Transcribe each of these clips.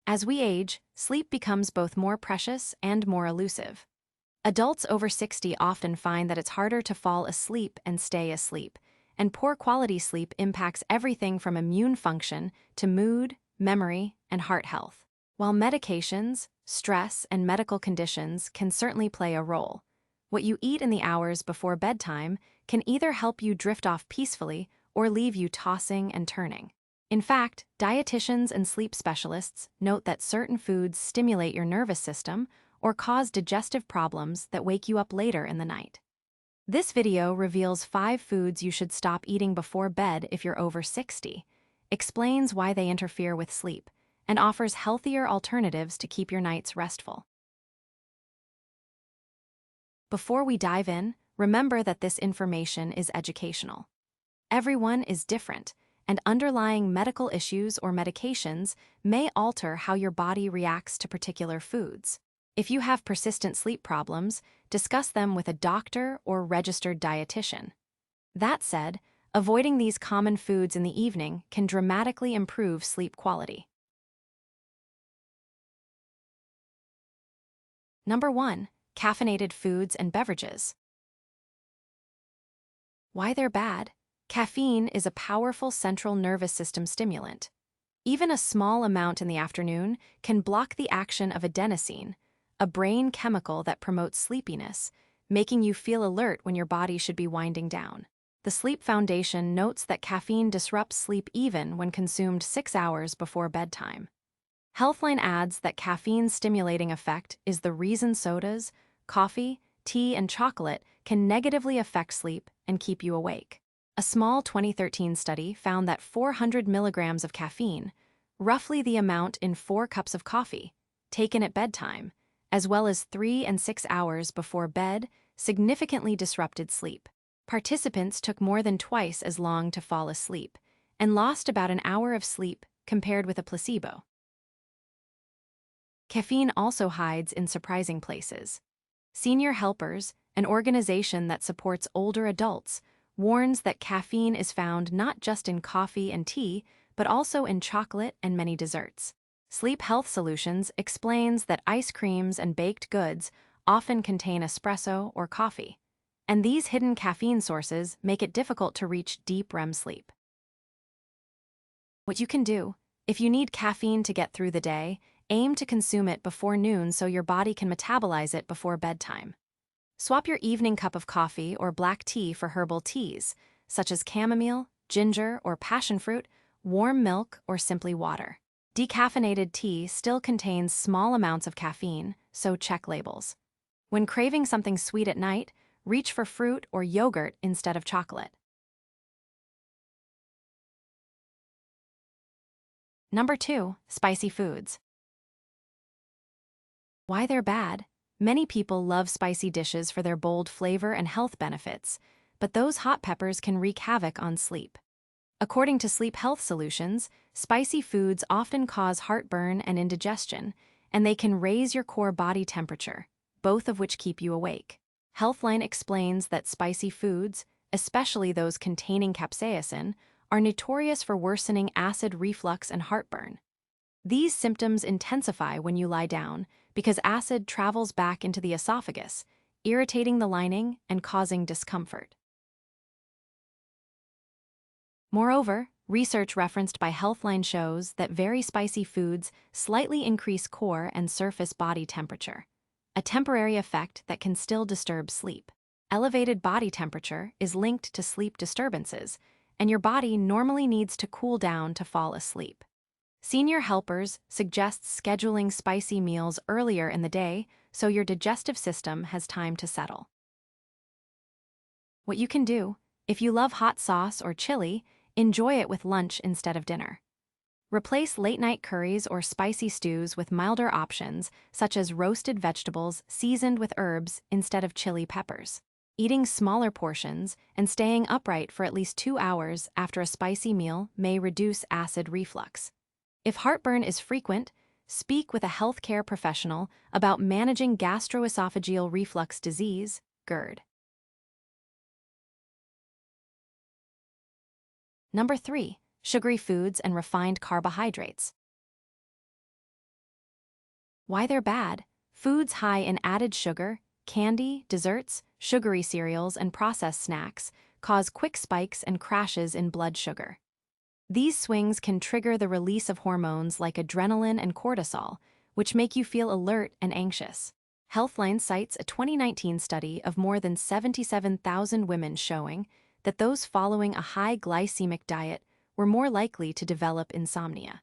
As we age, sleep becomes both more precious and more elusive. Adults over 60 often find that it's harder to fall asleep and stay asleep, and poor quality sleep impacts everything from immune function to mood, memory, and heart health. While medications, stress, and medical conditions can certainly play a role, what you eat in the hours before bedtime can either help you drift off peacefully or leave you tossing and turning. In fact, dietitians and sleep specialists note that certain foods stimulate your nervous system or cause digestive problems that wake you up later in the night. This video reveals 5 foods you should stop eating before bed if you're over 60, explains why they interfere with sleep, and offers healthier alternatives to keep your nights restful. Before we dive in, remember that this information is educational. Everyone is different, and underlying medical issues or medications may alter how your body reacts to particular foods. If you have persistent sleep problems, discuss them with a doctor or registered dietitian. That said, avoiding these common foods in the evening can dramatically improve sleep quality. Number 1. Caffeinated foods and beverages. Why they're bad? Caffeine is a powerful central nervous system stimulant. Even a small amount in the afternoon can block the action of adenosine, a brain chemical that promotes sleepiness, making you feel alert when your body should be winding down. The Sleep Foundation notes that caffeine disrupts sleep even when consumed 6 hours before bedtime. Healthline adds that caffeine's stimulating effect is the reason sodas, coffee, tea, and chocolate can negatively affect sleep and keep you awake. A small 2013 study found that 400 milligrams of caffeine, roughly the amount in 4 cups of coffee, taken at bedtime, as well as 3 and 6 hours before bed, significantly disrupted sleep. Participants took more than twice as long to fall asleep and lost about an hour of sleep compared with a placebo. Caffeine also hides in surprising places. Senior Helpers, an organization that supports older adults, warns that caffeine is found not just in coffee and tea, but also in chocolate and many desserts. Sleep Health Solutions explains that ice creams and baked goods often contain espresso or coffee, and these hidden caffeine sources make it difficult to reach deep REM sleep. What you can do: if you need caffeine to get through the day, aim to consume it before noon so your body can metabolize it before bedtime. Swap your evening cup of coffee or black tea for herbal teas, such as chamomile, ginger, or passion fruit, warm milk, or simply water. Decaffeinated tea still contains small amounts of caffeine, so check labels. When craving something sweet at night, reach for fruit or yogurt instead of chocolate. Number 2. Spicy foods. Why they're bad? Many people love spicy dishes for their bold flavor and health benefits, but those hot peppers can wreak havoc on sleep. According to Sleep Health Solutions, spicy foods often cause heartburn and indigestion, and they can raise your core body temperature, both of which keep you awake. Healthline explains that spicy foods, especially those containing capsaicin, are notorious for worsening acid reflux and heartburn. These symptoms intensify when you lie down because acid travels back into the esophagus, irritating the lining and causing discomfort. Moreover, research referenced by Healthline shows that very spicy foods slightly increase core and surface body temperature, a temporary effect that can still disturb sleep. Elevated body temperature is linked to sleep disturbances, and your body normally needs to cool down to fall asleep. Senior Helpers suggests scheduling spicy meals earlier in the day so your digestive system has time to settle. What you can do: if you love hot sauce or chili, enjoy it with lunch instead of dinner. Replace late-night curries or spicy stews with milder options, such as roasted vegetables seasoned with herbs instead of chili peppers. Eating smaller portions and staying upright for at least 2 hours after a spicy meal may reduce acid reflux. If heartburn is frequent, speak with a healthcare professional about managing gastroesophageal reflux disease, GERD. Number 3. Sugary foods and refined carbohydrates. Why they're bad. Foods high in added sugar, candy, desserts, sugary cereals, and processed snacks cause quick spikes and crashes in blood sugar. These swings can trigger the release of hormones like adrenaline and cortisol, which make you feel alert and anxious. Healthline cites a 2019 study of more than 77,000 women showing that those following a high glycemic diet were more likely to develop insomnia.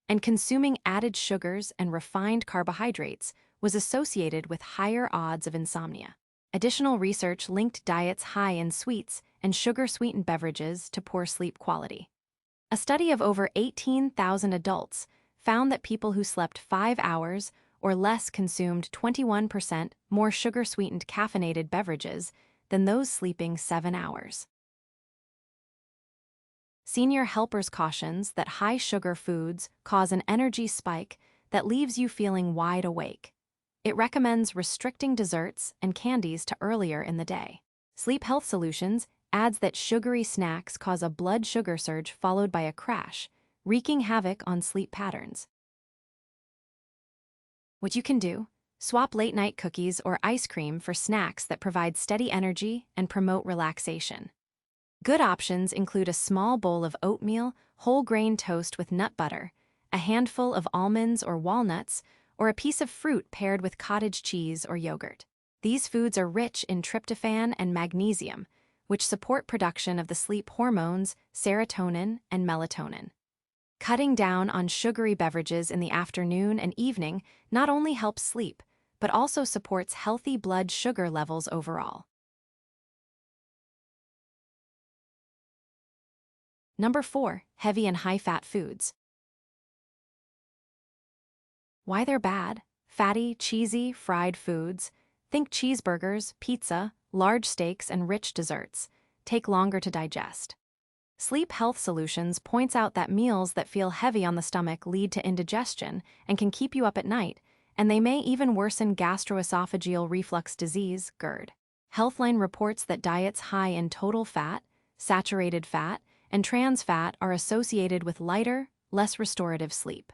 And consuming added sugars and refined carbohydrates was associated with higher odds of insomnia. Additional research linked diets high in sweets and sugar-sweetened beverages to poor sleep quality. A study of over 18,000 adults found that people who slept 5 hours or less consumed 21% more sugar-sweetened caffeinated beverages than those sleeping 7 hours. Senior Helpers cautions that high-sugar foods cause an energy spike that leaves you feeling wide awake. It recommends restricting desserts and candies to earlier in the day. Sleep Health Solutions adds that sugary snacks cause a blood sugar surge followed by a crash, wreaking havoc on sleep patterns. What you can do: swap late-night cookies or ice cream for snacks that provide steady energy and promote relaxation. Good options include a small bowl of oatmeal, whole grain toast with nut butter, a handful of almonds or walnuts, or a piece of fruit paired with cottage cheese or yogurt. These foods are rich in tryptophan and magnesium, which support production of the sleep hormones serotonin and melatonin. Cutting down on sugary beverages in the afternoon and evening not only helps sleep, but also supports healthy blood sugar levels overall. Number 4. Heavy and high-fat foods. Why they're bad. Fatty, cheesy, fried foods. Think cheeseburgers, pizza, large steaks, and rich desserts. Take longer to digest. Sleep Health Solutions points out that meals that feel heavy on the stomach lead to indigestion and can keep you up at night, and they may even worsen gastroesophageal reflux disease, GERD. Healthline reports that diets high in total fat, saturated fat, and trans fat are associated with lighter, less restorative sleep.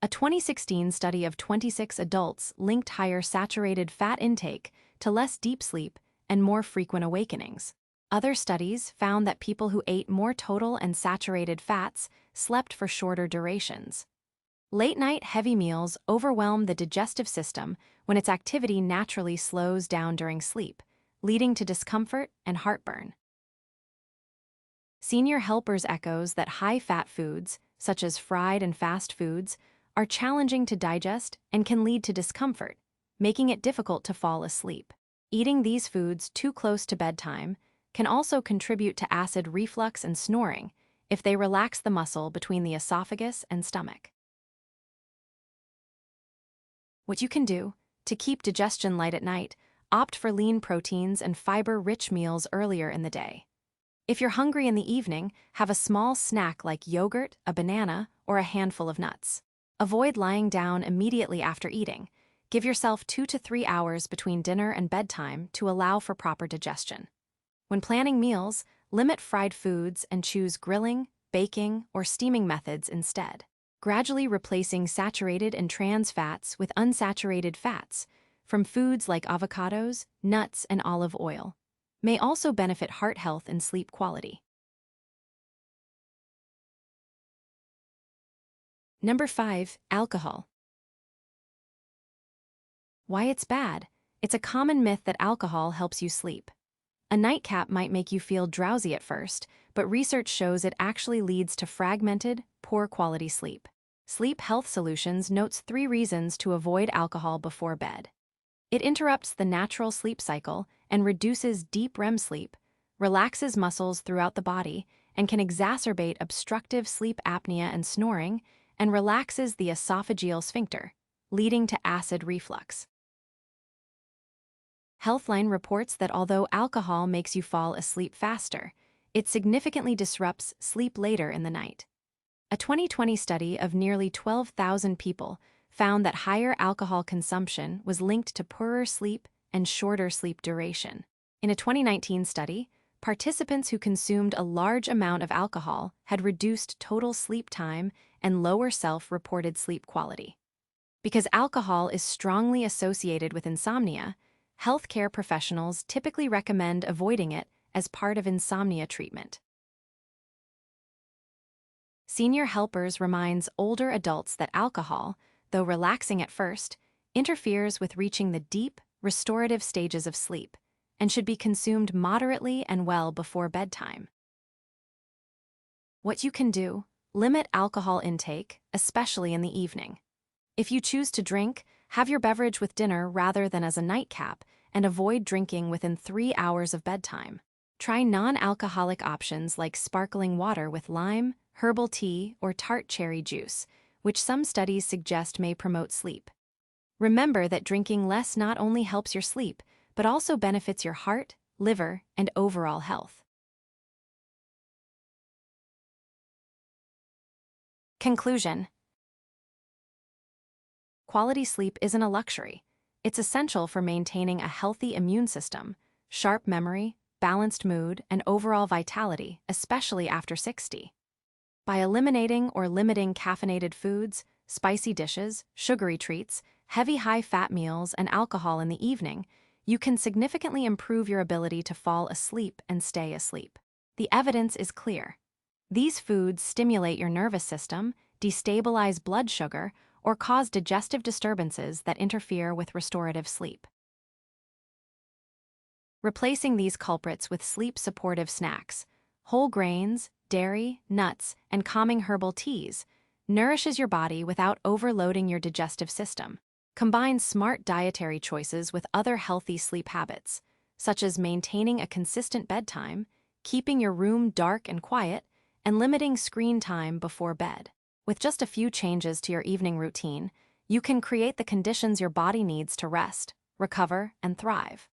A 2016 study of 26 adults linked higher saturated fat intake to less deep sleep and more frequent awakenings. Other studies found that people who ate more total and saturated fats slept for shorter durations. Late-night heavy meals overwhelm the digestive system when its activity naturally slows down during sleep, leading to discomfort and heartburn. Senior Helpers echoes that high-fat foods, such as fried and fast foods, are challenging to digest and can lead to discomfort, making it difficult to fall asleep. Eating these foods too close to bedtime can also contribute to acid reflux and snoring if they relax the muscle between the esophagus and stomach. What you can do to keep digestion light at night: opt for lean proteins and fiber-rich meals earlier in the day. If you're hungry in the evening, have a small snack like yogurt, a banana, or a handful of nuts. Avoid lying down immediately after eating. Give yourself 2 to 3 hours between dinner and bedtime to allow for proper digestion. When planning meals, limit fried foods and choose grilling, baking, or steaming methods instead. Gradually replacing saturated and trans fats with unsaturated fats from foods like avocados, nuts, and olive oil may also benefit heart health and sleep quality. Number 5. Alcohol. Why it's bad. It's a common myth that alcohol helps you sleep. A nightcap might make you feel drowsy at first, but research shows it actually leads to fragmented, poor-quality sleep. Sleep Health Solutions notes 3 reasons to avoid alcohol before bed. It interrupts the natural sleep cycle and reduces deep REM sleep, relaxes muscles throughout the body, and can exacerbate obstructive sleep apnea and snoring, and relaxes the esophageal sphincter, leading to acid reflux. Healthline reports that although alcohol makes you fall asleep faster, it significantly disrupts sleep later in the night. A 2020 study of nearly 12,000 people found that higher alcohol consumption was linked to poorer sleep and shorter sleep duration. In a 2019 study, participants who consumed a large amount of alcohol had reduced total sleep time and lower self-reported sleep quality. Because alcohol is strongly associated with insomnia, healthcare professionals typically recommend avoiding it as part of insomnia treatment. Senior Helpers reminds older adults that alcohol, though relaxing at first, interferes with reaching the deep, restorative stages of sleep and should be consumed moderately and well before bedtime. What you can do: limit alcohol intake, especially in the evening. If you choose to drink, have your beverage with dinner rather than as a nightcap, and avoid drinking within 3 hours of bedtime. Try non-alcoholic options like sparkling water with lime, herbal tea, or tart cherry juice, which some studies suggest may promote sleep. Remember that drinking less not only helps your sleep, but also benefits your heart, liver, and overall health. Conclusion: quality sleep isn't a luxury. It's essential for maintaining a healthy immune system, sharp memory, balanced mood, and overall vitality, especially after 60. By eliminating or limiting caffeinated foods, spicy dishes, sugary treats, heavy high-fat meals, and alcohol in the evening, you can significantly improve your ability to fall asleep and stay asleep. The evidence is clear. These foods stimulate your nervous system, destabilize blood sugar, or cause digestive disturbances that interfere with restorative sleep. Replacing these culprits with sleep-supportive snacks, whole grains, dairy, nuts, and calming herbal teas nourishes your body without overloading your digestive system. Combine smart dietary choices with other healthy sleep habits, such as maintaining a consistent bedtime, keeping your room dark and quiet, and limiting screen time before bed. With just a few changes to your evening routine, you can create the conditions your body needs to rest, recover, and thrive.